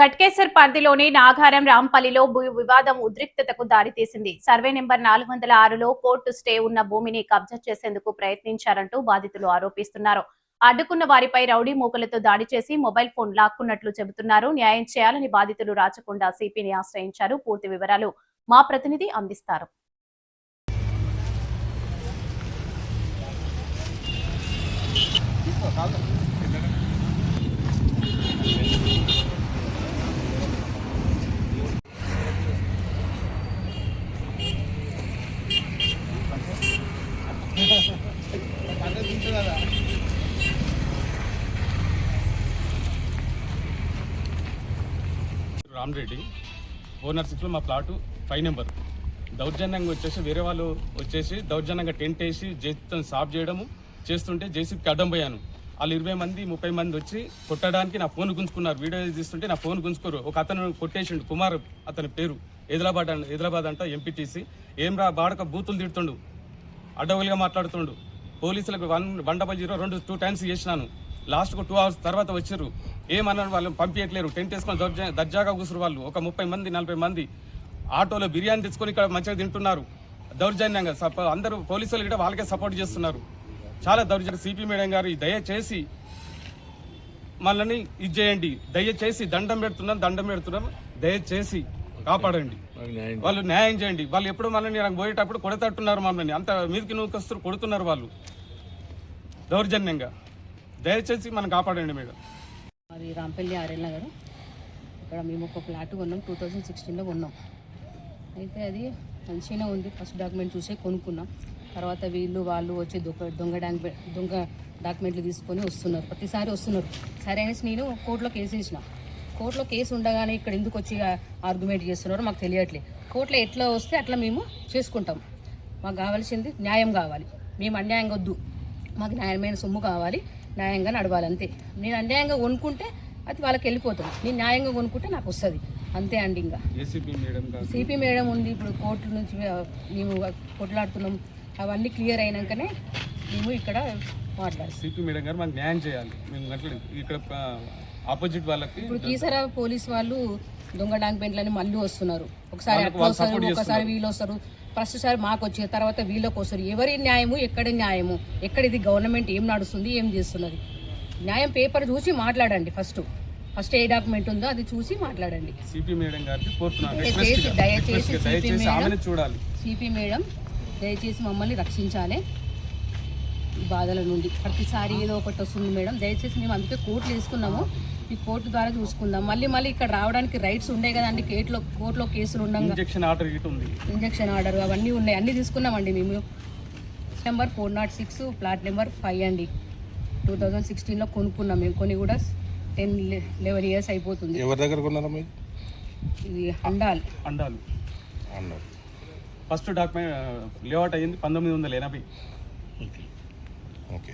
ఘట్కేసర్ పరిధిలోని నాగారం రాంపల్లిలో భూ వివాదం ఉద్రిక్తతకు దారితీసింది. సర్వే నెంబర్ 406లో కోర్టు స్టే ఉన్న భూమిని కబ్జా చేసేందుకు ప్రయత్నించారంటూ బాధితులు ఆరోపిస్తున్నారు. అడ్డుకున్న వారిపై రౌడీ మూకలతో దాడి చేసి మొబైల్ ఫోన్ లాక్కున్నట్లు చెబుతున్నారు. న్యాయం చేయాలని బాధితులు రాచకొండ సిపిని ఆశ్రయించారు. పూర్తి వివరాలు మా ప్రతినిధి అందిస్తారు. రామరెడ్డి ఓనర్ 6లో మా ప్లాటు 5 నెంబర్ దౌర్జన్యంగా వచ్చేసి వేరే వాళ్ళు వచ్చేసి దౌర్జన్యంగా టెంట్ వేసి జేసీబీతో సాఫ్ చేయడము చేస్తుంటే జేసీబీకి అడ్డం పోయాను. వాళ్ళు 20 మంది 30 మంది వచ్చి కొట్టడానికి నా ఫోన్ గుంజుకున్నారు. వీడియో తీస్తుంటే నా ఫోన్ గుంజుకోరు. ఒక అతను కొట్టేసిండు, కుమార్ అతని పేరు, హైదరాబాద్ అంట ఎంపీటీసీ. ఏం రా బాడక బూతులు తిడుతుండు, అడ్డవులుగా మాట్లాడుతుండు. పోలీసులకు 100 2 టైమ్స్ చేసినాను. లాస్ట్కు 2 అవర్స్ తర్వాత వచ్చారు. ఏమన్నారు, వాళ్ళు పంపించట్లేరు. టెంట్ వేసుకొని దర్జాగా కూసురు వాళ్ళు. ఒక 30 మంది 40 మంది ఆటోలో బిర్యానీ తెచ్చుకొని ఇక్కడ మంచిగా తింటున్నారు దౌర్జన్యంగా. అందరూ పోలీసులు కూడా వాళ్ళకే సపోర్ట్ చేస్తున్నారు. చాలా దౌర్జన్యం. సిపి మేడం గారు దయచేసి మనల్ని ఇది చేయండి, దయచేసి దండం పెడుతున్నాం, దయచేసి కాపాడండి, వాళ్ళు న్యాయం చేయండి. వాళ్ళు ఎప్పుడు మనల్ని నాకు పోయేటప్పుడు కొడతట్టున్నారు, మమ్మల్ని అంత మీదకి నూకొస్తారు, కొడుతున్నారు వాళ్ళు దౌర్జన్యంగా. దయచేసి మనం కాపాడండి మేడం. అది రాంపల్లి ఆర్ఎల్ నగర్. ఇక్కడ మేము ఒక ఫ్లాట్ కొన్నాం, 2016లో కొన్నాం. అయితే అది మంచిగానే ఉంది. ఫస్ట్ డాక్యుమెంట్ చూసే కొనుక్కున్నాం. తర్వాత వాళ్ళు వచ్చి దొంగ డాక్యుమెంట్లు తీసుకొని వస్తున్నారు, ప్రతిసారి వస్తున్నారు. సరే అనేసి నేను కోర్టులో కేసు వేసిన. కోర్టులో కేసు ఉండగానే ఇక్కడ ఎందుకు వచ్చి ఆర్గ్యుమెంట్ చేస్తున్నారో మాకు తెలియట్లేదు. కోర్టులో ఎట్లా వస్తే అట్లా మేము చేసుకుంటాం. మాకు కావాల్సింది న్యాయం కావాలి. మేము అన్యాయంగా వద్దు, మాకు న్యాయమైన సొమ్ము కావాలి, న్యాయంగా నడవాలి అంతే. నేను అన్యాయంగా కొనుక్కుంటే అది వాళ్ళకి వెళ్ళిపోతుంది, నేను న్యాయంగా కొనుక్కుంటే నాకు వస్తుంది అంతే అండి. ఇంకా సిపి మేడం ఉంది. ఇప్పుడు కోర్టు నుంచి మేము కొట్లాడుతున్నాం, అవన్నీ క్లియర్ అయినాకనే మేము ఇక్కడ మాట్లాడాలి. సిపి మేడం గారు మాకు న్యాయం చేయాలి. మేము ఇక్కడ ఆపోజిట్ వాళ్ళకి ఇప్పుడు కీసరా పోలీస్ వాళ్ళు దొంగ డాక్యుమెంట్లని మళ్ళీ వస్తున్నారు. ఒకసారి అట్లా వస్తారు, ఒకసారి వీళ్ళు వస్తారు. ఫస్ట్ సారి మాకు వచ్చే తర్వాత వీళ్ళకి వస్తారు. ఎవరి న్యాయము, ఎక్కడి న్యాయము, ఎక్కడ ఇది గవర్నమెంట్ ఏం నడుస్తుంది, ఏం చేస్తున్నది, న్యాయం పేపర్ చూసి మాట్లాడండి. ఫస్ట్ ఏ డాక్యుమెంట్ ఉందో అది చూసి మాట్లాడండి. సిపి మేడం దయచేసి సిపి మేడం దయచేసి మమ్మల్ని రక్షించాలి ఈ బాధల నుండి. ప్రతిసారి ఏదో ఒకటి వస్తుంది మేడం. దయచేసి మేము అందుకే కోర్టులు వేసుకున్నాము, ఈ కోర్టు ద్వారా చూసుకుందాం. మళ్ళీ ఇక్కడ రావడానికి రైట్స్ ఉండే కదండి. కోర్టులో కేసులు ఉండగా ఇంజక్షన్ ఆర్డర్ అవన్నీ ఉన్నాయి, అన్నీ తీసుకున్నామండి మేము. నెంబర్ 406 ప్లాట్ నెంబర్ 5 అండి. 2016లో కొనుక్కున్నాం మేము. కొని కూడా 10-11 ఇయర్స్ అయిపోతుంది. ఎవరి దగ్గర కొన్నారా మీరు? ఇది అండాల్. ఫస్ట్ డాక్యుమెంట్ లేఅవుట్ అయ్యింది 1980. ఓకే.